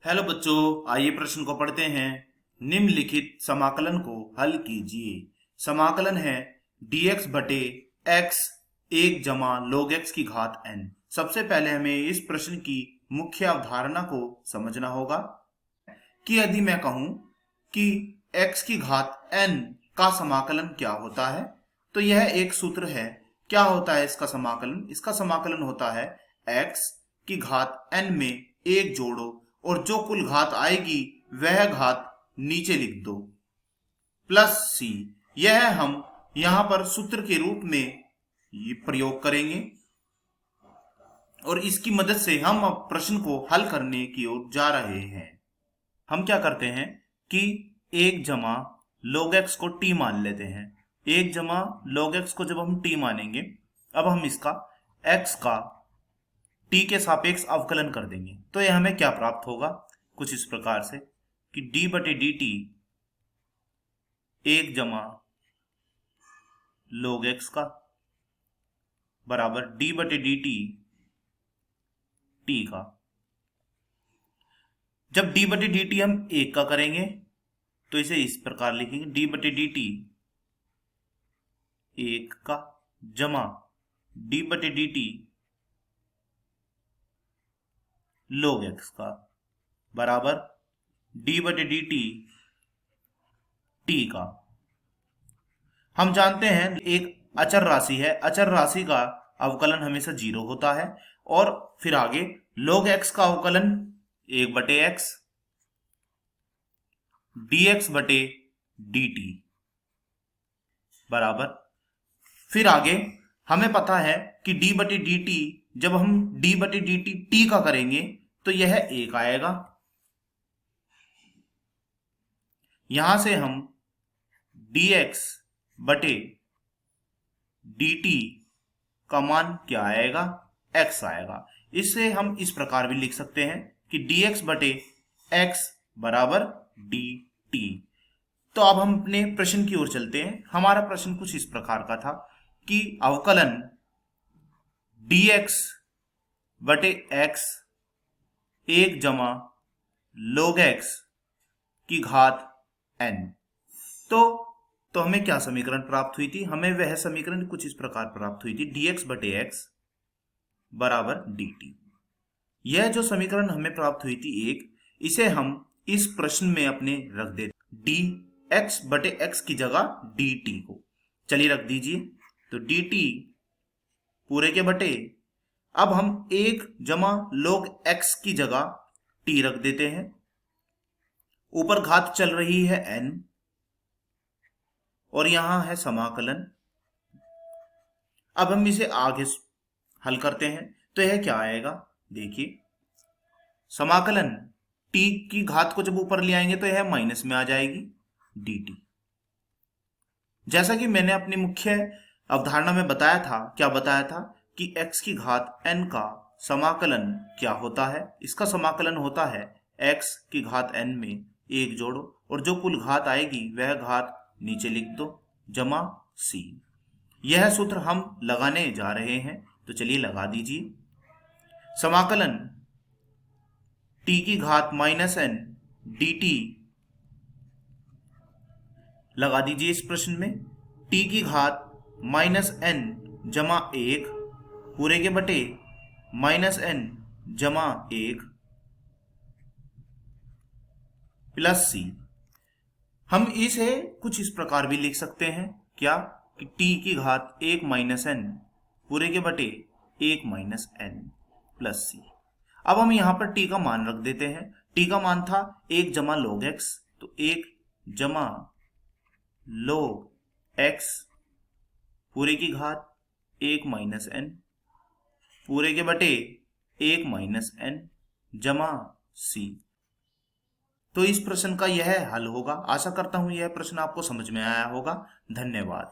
Hello बच्चों, आइए प्रश्न को पढ़ते हैं। निम्नलिखित समाकलन को हल कीजिए। समाकलन है dx बटे x 1 जमा log x की घात n। सबसे पहले हमें इस प्रश्न की मुख्य अवधारणा को समझना होगा कि यदि मैं कहूं कि x की घात n का समाकलन क्या होता है, तो यह एक सूत्र है। क्या होता है इसका समाकलन? इसका समाकलन होता है x की घात n में एक जोड़ो और जो कुल घात आएगी वह घात नीचे लिख दो प्लस c। यह हम यहां पर सूत्र के रूप में ये प्रयोग करेंगे और इसकी मदद से हम अब प्रश्न को हल करने की ओर जा रहे हैं। हम क्या करते हैं कि 1 जमा log x को t मान लेते हैं। 1 जमा log x को जब हम t मानेंगे, अब हम इसका x का t के सापेक्ष अवकलन कर देंगे, तो यह हमें क्या प्राप्त होगा? कुछ इस प्रकार से कि d बटे डी टी 1 जमा log x का बराबर d बटे डी टी t का। जब d बटे डी टी हम 1 का करेंगे तो इसे इस प्रकार लिखेंगे d बटे डी टी 1 का जमा d बटे डी टी log x का बराबर d बटे डी टी t का। हम जानते हैं एक अचर राशि है, अचर राशि का अवकलन हमेशा 0 होता है। और फिर आगे log x का अवकलन 1 बटे x dx बटे dt बराबर, फिर आगे हमें पता है कि d बटे dt जब हम d बटे dt t का करेंगे तो यह 1 आएगा। यहां से हम dx बटे dt का मान क्या आएगा? x आएगा। इससे हम इस प्रकार भी लिख सकते हैं कि dx बटे x बराबर dt। तो अब हम अपने प्रश्न की ओर चलते हैं। हमारा प्रश्न कुछ इस प्रकार का था कि अवकलन dx बटे x 1 जमा log x की घात n। तो हमें क्या समीकरण प्राप्त हुई थी? हमें वह समीकरण कुछ इस प्रकार प्राप्त हुई थी dx बटे x बराबर dt। यह जो समीकरण हमें प्राप्त हुई थी इसे हम इस प्रश्न में अपने रख देते dx बटे x की जगह dt को। चलिए रख दीजिए, तो dt पूरे के बटे, अब हम 1 जमा log x की जगह t रख देते हैं। ऊपर घात चल रही है n और यहां है समाकलन। अब हम इसे आगे हल करते हैं तो यह क्या आएगा? देखिए, समाकलन t की घात को जब ऊपर ले आएंगे तो यह माइनस में आ जाएगी dt। जैसा कि मैंने अपनी मुख्य अवधारणा में बताया था, क्या बताया था कि x की घात n का समाकलन क्या होता है? इसका समाकलन होता है x की घात n में एक जोड़ो और जो कुल घात आएगी वह घात नीचे लिख दो जमा c। यह सूत्र हम लगाने जा रहे हैं, तो चलिए लगा दीजिए। समाकलन t की घात माइनस n dt लगा दीजिए इस प्रश्न में। t की घात माइनस n जमा 1 पूरे के बटे माइनस n जमा 1 प्लस c। हम इसे कुछ इस प्रकार भी लिख सकते हैं, क्या कि t की घात 1 माइनस n पूरे के बटे 1 माइनस n प्लस c। अब हम यहां पर t का मान रख देते हैं। t का मान था 1 जमा log x, तो 1 जमा log x पूरे की घात 1 माइनस n पूरे के बटे 1 माइनस n जमा c। तो इस प्रश्न का यह हल होगा। आशा करता हूं यह प्रश्न आपको समझ में आया होगा। धन्यवाद।